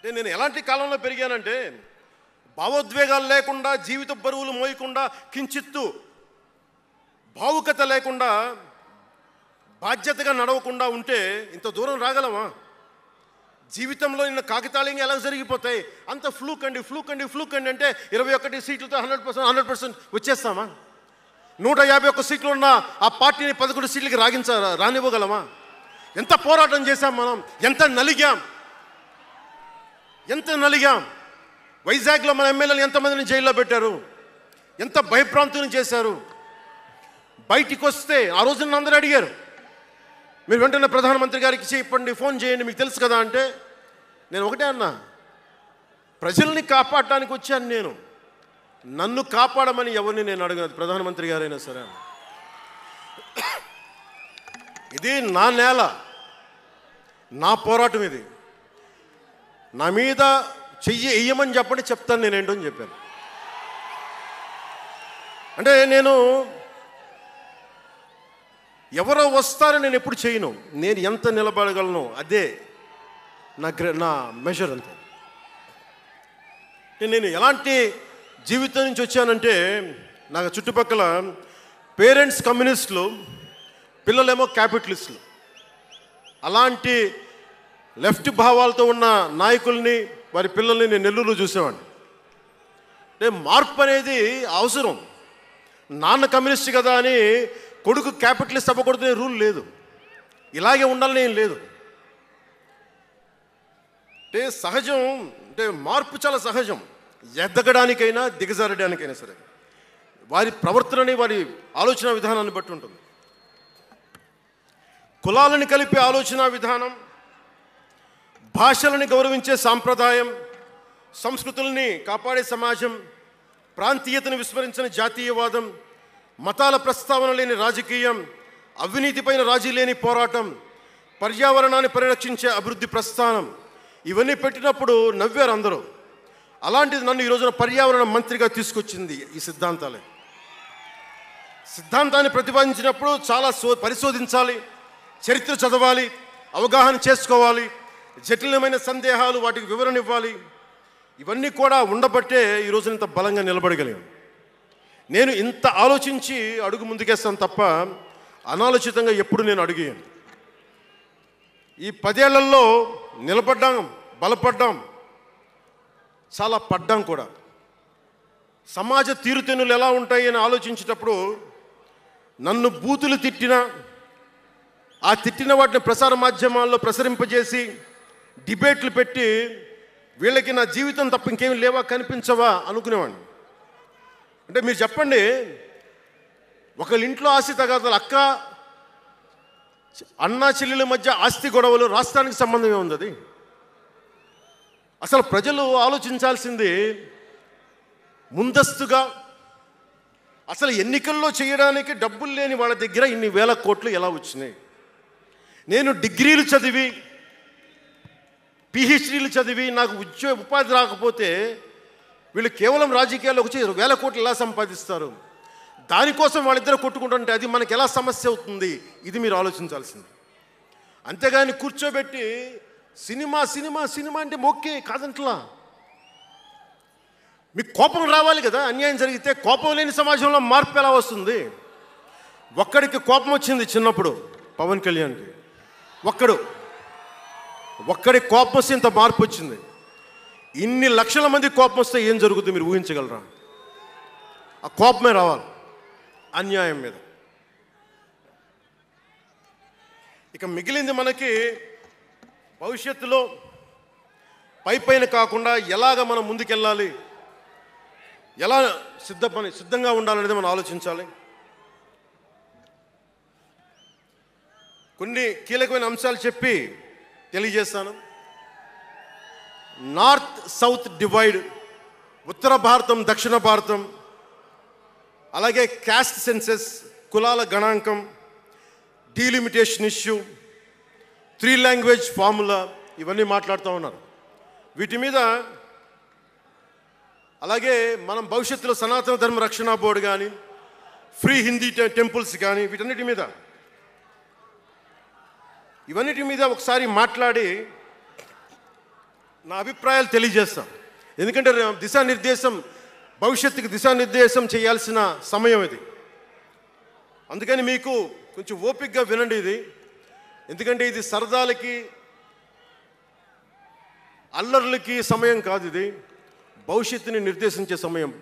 నేను ఎలాంటి కాలంలో పెరిగానంటే భావోద్వేగాలు లేకుండా, జీవిత బరువులు మోయకుండా, కించిత్తు భావుకత లేకుండా, బాధ్యతగా నడవకుండా ఉంటే ఇంత దూరం రాగలమా? జీవితంలో నిన్న కాకితాళంగా ఎలా జరిగిపోతాయి? అంత ఫ్లూక్ అండి అంటే 21 సీట్లతో 100% వచ్చేస్తామా? 151 సీట్లు ఉన్న ఆ పార్టీని 11 సీట్లకి రానివ్వగలమా? ఎంత పోరాటం చేశాం మనం, ఎంత నలిగాం. వైజాగ్లో మన ఎమ్మెల్యేలు ఎంతమందిని జైల్లో పెట్టారు, ఎంత భయభ్రాంతులను చేశారు. బయటికి వస్తే ఆ రోజు నన్ను అందరూ అడిగారు, మీరు వెంటనే ప్రధానమంత్రి గారికి చెప్పండి, ఫోన్ చేయండి, మీకు తెలుసు కదా అంటే నేను ఒకటే అన్నా, ప్రజల్ని కాపాడటానికి వచ్చాను నేను, నన్ను కాపాడమని ఎవరిని నేను అడగను, ప్రధానమంత్రి గారైనా సరే. ఇది నా నేల, నా పోరాటం, ఇది నా మీద చెయ్యి వెయ్యమని చెప్పండి, చెప్తాను నేనేంటో అని చెప్పాను. అంటే నేను ఎవరో వస్తారని నేను ఎప్పుడు చేయను, నేను ఎంత నిలబడగలను అదే నా మెజర్ అంతే. నేను ఎలాంటి జీవితం నుంచి వచ్చానంటే, నాకు చుట్టుపక్కల పేరెంట్స్ కమ్యూనిస్టులు, పిల్లలేమో క్యాపిటలిస్టులు, అలాంటి లెఫ్ట్ భావాలతో ఉన్న నాయకుల్ని, వారి పిల్లల్ని నేను నెల్లూరులో చూసేవాడిని. అంటే మార్పు అనేది అవసరం. నాన్న కమ్యూనిస్ట్ కదా అని కొడుకు క్యాపిటలిస్ట్ అవ్వకూడదనే రూల్ లేదు, ఇలాగే ఉండాలని ఏం లేదు. అంటే సహజం, అంటే మార్పు చాలా సహజం, ఎదగడానికైనా దిగజారడానికైనా సరే. వారి ప్రవర్తనని, వారి ఆలోచన విధానాన్ని బట్టి ఉంటుంది. కులాలను కలిపే ఆలోచన విధానం, భాషలని గౌరవించే సాంప్రదాయం, సంస్కృతుల్ని కాపాడే సమాజం, ప్రాంతీయతను విస్మరించిన జాతీయవాదం, మతాల ప్రస్తావన లేని రాజకీయం, అవినీతిపైన రాజీ లేని పోరాటం, పర్యావరణాన్ని పరిరక్షించే అభివృద్ధి ప్రస్థానం, ఇవన్నీ పెట్టినప్పుడు నవ్వారు అందరూ. అలాంటిది నన్ను ఈ రోజున పర్యావరణ మంత్రిగా తీసుకొచ్చింది ఈ సిద్ధాంతాలే. సిద్ధాంతాన్ని ప్రతిపాదించినప్పుడు చాలా పరిశోధించాలి, చరిత్ర చదవాలి, అవగాహన చేసుకోవాలి, జటిలమైన సందేహాలు వాటికి వివరణ ఇవ్వాలి. ఇవన్నీ కూడా ఉండబట్టే ఈరోజు ఇంత బలంగా నిలబడగలిగాను. నేను ఇంత ఆలోచించి అడుగు ముందుకేస్తాను తప్ప అనాలోచితంగా ఎప్పుడు నేను అడిగాను. ఈ 10 ఏళ్లలో నిలబడ్డాం, బలపడ్డాం, చాలా పడ్డాం కూడా. సమాజ తీరుతెన్నులు ఎలా ఉంటాయి అని ఆలోచించేటప్పుడు నన్ను బూతులు తిట్టినా, ఆ తిట్టిన వాటిని ప్రసార మాధ్యమాల్లో ప్రసరింపజేసి డిబేట్లు పెట్టి వీళ్ళకి నా జీవితం తప్ప ఇంకేమి లేవా, కనిపించవా అనుకునేవాడిని. అంటే మీరు చెప్పండి, ఒకళ్ళ ఇంట్లో ఆస్తి తగాదాలు, అన్నా చెల్లెల మధ్య ఆస్తి గొడవలు, రాష్ట్రానికి సంబంధం ఏముంది? అది అసలు ప్రజలు ఆలోచించాల్సింది ముందస్తుగా. అసలు ఎన్నికల్లో చేయడానికి డబ్బులు లేని వాళ్ళ దగ్గర ఇన్ని వేల కోట్లు ఎలా వచ్చినాయి? నేను డిగ్రీలు చదివి, పిహెచ్డీలు చదివి నాకు ఉపాధి రాకపోతే వీళ్ళు కేవలం రాజకీయాల్లో వచ్చి వేల కోట్లు ఎలా సంపాదిస్తారు? దానికోసం వాళ్ళిద్దరు కొట్టుకుంటుంటే అది మనకి ఎలా సమస్య అవుతుంది? ఇది మీరు ఆలోచించాల్సింది. అంతేగాని కూర్చోబెట్టి సినిమా సినిమా సినిమా అంటే ఓకే కాదంట్లా. మీకు కోపం రావాలి కదా, అన్యాయం జరిగితే. కోపం లేని సమాజంలో మార్పు ఎలా వస్తుంది? ఒక్కడికి కోపం వచ్చింది చిన్నప్పుడు, పవన్ కళ్యాణ్కి. ఒక్కడి కోపం వస్తే ఇంత మార్పు వచ్చింది. ఇన్ని లక్షల మంది కోపం వస్తే ఏం జరుగుతుంది మీరు ఊహించగలరా? ఆ కోపమే రావాలి అన్యాయం మీద. ఇక మిగిలింది మనకి భవిష్యత్తులో పైన కాకుండా ఎలాగ మనం ముందుకెళ్ళాలి, ఎలా సిద్ధంగా ఉండాలనేది మనం ఆలోచించాలి. కొన్ని కీలకమైన అంశాలు చెప్పి తెలియజేస్తాను. నార్త్ సౌత్ డివైడ్, ఉత్తర భారతం దక్షిణ భారతం, అలాగే క్యాస్ట్ సెన్సెస్, కులాల గణాంకం, డీలిమిటేషన్ ఇష్యూ, 3 లాంగ్వేజ్ ఫార్ములా, ఇవన్నీ మాట్లాడుతూ ఉన్నారు. వీటి మీద, అలాగే మనం భవిష్యత్తులో సనాతన ధర్మ రక్షణ బోర్డు కానీ, ఫ్రీ హిందీ టెంపుల్స్ కానీ, ఇవన్నిటి మీద ఒకసారి మాట్లాడి నా అభిప్రాయాలు తెలియజేస్తాను. ఎందుకంటే దిశానిర్దేశం, భవిష్యత్తుకి దిశానిర్దేశం చేయాల్సిన సమయం ఇది. అందుకని మీకు కొంచెం ఓపికగా వినండి ఇది. ఎందుకంటే ఇది సరదాలకి అల్లర్లకి సమయం కాదు, ఇది భవిష్యత్తుని నిర్దేశించే సమయం.